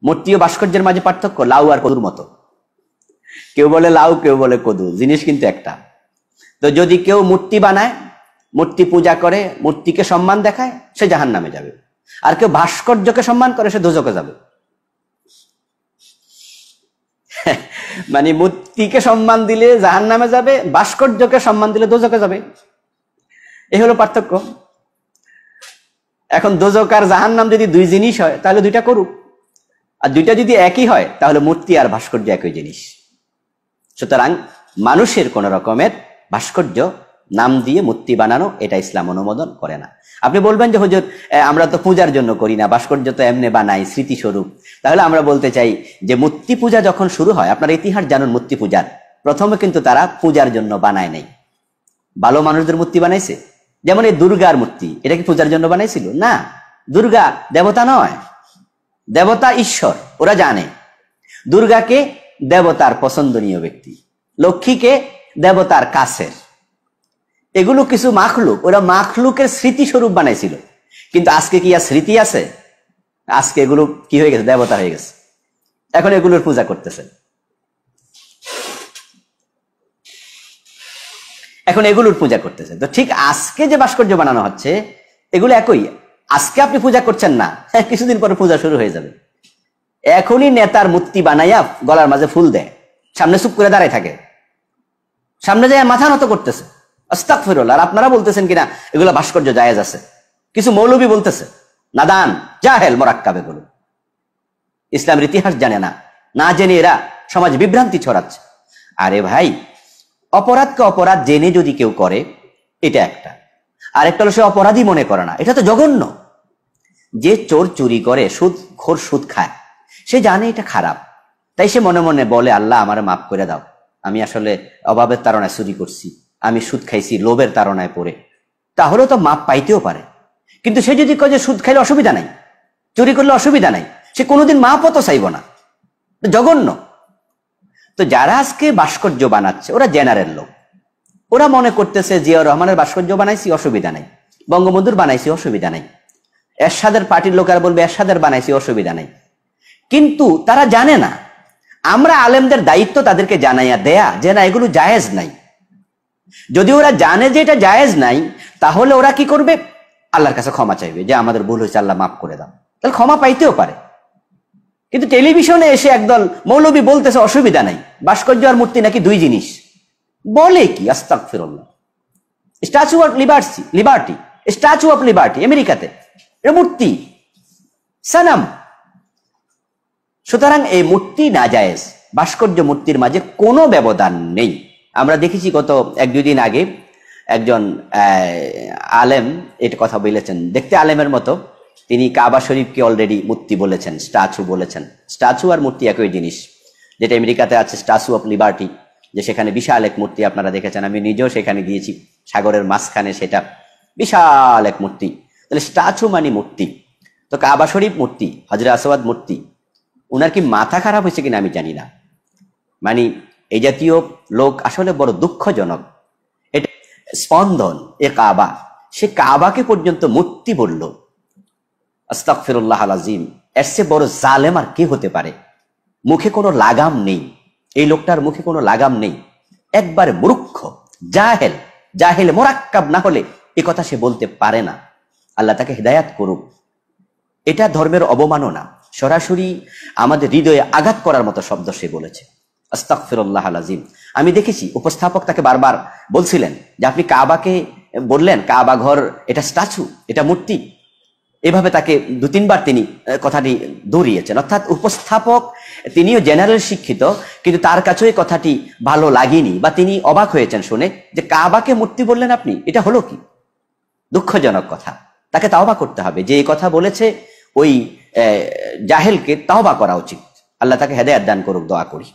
মূর্তি ও ভাস্কর্যের মাঝে পার্থক্য লাউ আর কদুর মতো। কেউ বলে লাউ, কেউ বলে কদু, জিনিস কিন্তু একটা। তো যদি কেউ মূর্তি বানায়, মূর্তি পূজা করে, মূর্তিকে সম্মান দেখায়, সে জাহান্নামে যাবে। আর কেউ ভাস্কর্যকে সম্মান করে, সে দোজখে যাবে। মানে মূর্তিকে সম্মান দিলে জাহান্নামে যাবে, ভাস্কর্যকে সম্মান দিলে দোজখে যাবে। এই হলো পার্থক্য। এখন দোজখ আর জাহান্নাম যদি দুই জিনিস হয়, তাহলে দুইটা করুক। আর দুইটা যদি একই হয়, তাহলে মূর্তি আর ভাস্কর্য একই জিনিস। সুতরাং মানুষের কোন রকমের ভাস্কর্য নাম দিয়ে মূর্তি বানানো, এটা ইসলাম অনুমোদন করে না। আপনি বলবেন যে হুজুর, আমরা তো পূজার জন্য করি না, ভাস্কর্য তো এমনি বানাই স্মৃতিস্বরূপ। তাহলে আমরা বলতে চাই যে মূর্তি পূজা যখন শুরু হয়, আপনার ইতিহাস জানুন মূর্তি পূজার, প্রথমে কিন্তু তারা পূজার জন্য বানায় নাই, ভালো মানুষদের মূর্তি বানাইছে। যেমন এই দুর্গার মূর্তি, এটা কি পূজার জন্য বানাইছিল? না, দুর্গা দেবতা নয়, দেবতা ঈশ্বর। ওরা জানে দুর্গাকে দেবতার পছন্দনীয় ব্যক্তি, লক্ষ্মীকে দেবতার কাছের। এগুলো কিছু মাখলুক, ওরা মাখলুকের স্মৃতিস্বরূপ বানাইছিল। কিন্তু আজকে কি আর স্মৃতি আছে? আজকে এগুলো কি হয়ে গেছে? দেবতা হয়ে গেছে। এখন এগুলোর পূজা করতেছে। এখন এগুলোর পূজা করতেছে। তো ঠিক আজকে যে ভাস্কর্য বানানো হচ্ছে, এগুলো একই। আজকে আপনি পূজা করছেন না, কিছুদিন পরে পূজা শুরু হয়ে যাবে। এখনই নেতার মূর্তি বানাইয়া গলার মাঝে ফুল দেয়, সামনে চুপ করে দাঁড়ায় থাকে, সামনে যায় মাথা নত করতেছে। আস্তাগফিরুল্লাহ। আর আপনারা বলতেছেন কিনা এগুলো ভাস্কর্য জায়েজ আছে। কিছু মৌলবী বলতেছে নাদান, জাহেল, মোরাক্কাব, এগুলো ইসলামের ইতিহাস জানে না, না জেনে এরা সমাজ বিভ্রান্তি ছড়াচ্ছে। আরে ভাই, অপরাধকে অপরাধ জেনে যদি কেউ করে, এটা একটা। আর একটা হলো সে অপরাধী মনে করে না, এটা তো জঘন্য। যে চোর চুরি করে, সুদখোর সুদ খায়, সে জানে এটা খারাপ, তাই সে মনে মনে বলে আল্লাহ আমারে মাফ করে দাও, আমি আসলে অভাবের তাড়নায় চুরি করছি, আমি সুদ খাইছি লোভের তাড়নায় পড়ে। তাহলে তো মাপ পাইতেও পারে। কিন্তু সে যদি কয় যে সুদ খাইলে অসুবিধা নাই, চুরি করলে অসুবিধা নাই, সে কোনোদিন মাপও তো চাইব না, জঘন্য। তো যারা আজকে ভাস্কর্য বানাচ্ছে, ওরা জেনারেল লোক। ওরা মনে করতেছে জিয়াউর রহমানের ভাস্কর্য বানাইছি, অসুবিধা নাই, বঙ্গবন্ধুর বানাইছি, অসুবিধা নাই, এরশাদের পার্টির লোকেরা বলবে এরশাদের বানাইছি, অসুবিধা নাই। কিন্তু তারা জানে না, আমরা আলেমদের দায়িত্ব তাদেরকে জানাইয়া দেয়া যে না, এগুলো জায়েজ নাই। যদি ওরা জানে যে এটা জায়েজ নাই, তাহলে ওরা কি করবে? আল্লাহর কাছে ক্ষমা চাইবে যে আমাদের ভুল হয়েছে, আল্লাহ মাফ করে দাও। তাহলে ক্ষমা পাইতেও পারে। কিন্তু টেলিভিশনে এসে একদল মৌলবী বলতেছে অসুবিধা নাই, ভাস্কর্য আর মূর্তি নাকি দুই জিনিস। বলে কি? আস্তাগফিরুল্লাহ। Statue of liberty, statue of liberty আমেরিকাতে, এর মূর্তি, সানাম। সুতরাং এই মূর্তি নাজায়েজ, ভাস্কর্য মূর্তির মাঝে কোনো ব্যবধান নেই। আমরা দেখেছি গত এক দুই দিন আগে একজন আলেম এটা কথা বলেছেন, দেখতে আলেমের মতো। তিনি কাবা শরীফকে অলরেডি মূর্তি বলেছেন, স্ট্যাচু বলেছেন। স্ট্যাচু আর মূর্তি একই জিনিস। যেটা আমেরিকাতে আছে স্ট্যাচু অফ লিবার্টি, যে সেখানে বিশাল এক মূর্তি আপনারা দেখেছেন, আমি নিজেও সেখানে গিয়েছি, সাগরের মাঝখানে সেটা বিশাল এক মূর্তি। তাহলে স্ট্যাচু মানে মূর্তি। তো কাবা শরীফ মূর্তি, হজরত আসওয়াদ মূর্তি। ওনার কি মাথা খারাপ হয়েছে কিনা আমি জানি না। মানে এই জাতীয় লোক আসলে বড় দুঃখজনক। এটা স্পন্দন, এ কাবা, সে কাবাকে পর্যন্ত মূর্তি বলল। আস্তাগফিরুল্লাহ আল আযীম। এর চেয়ে বড় জালেম আর কে হতে পারে? মুখে কোনো লাগাম নেই, এই লোকটার মুখে কোনো লাগাম নেই। একবারে মূর্খ, জাহেল, জাহেল মোরাক্কাব না হলে এ কথা সে বলতে পারে না। আল্লাহ তাকে হিদায়াত করুক। এটা ধর্মের অবমাননা, সরাসরি আমাদের হৃদয়ে আঘাত করার মতো শব্দ সে বলেছে। আস্তাগফিরুল্লাহ আল আযীম। আমি দেখেছি উপস্থাপক তাকে বারবার বলছিলেন যে আপনি কাবাকে বললেন কাবা ঘর, এটা স্ট্যাচু, এটা মূর্তি। এভাবে তাকে দু তিনবার তিনি কথাটি দৌড়িয়েছেন। অর্থাৎ উপস্থাপক তিনিও জেনারেল শিক্ষিত, কিন্তু তার কাছেও কথাটি ভালো লাগেনি, বা তিনি অবাক হয়েছেন শুনে যে কাবাকে মূর্তি বললেন আপনি, এটা হলো কি? দুঃখজনক কথা। তাকে তাওবা করতে হবে। যে এই কথা বলেছে ওই জাহেলকে তাওবা করা উচিত। আল্লাহ তাকে হেদায়েত দান করুক, দোয়া করি।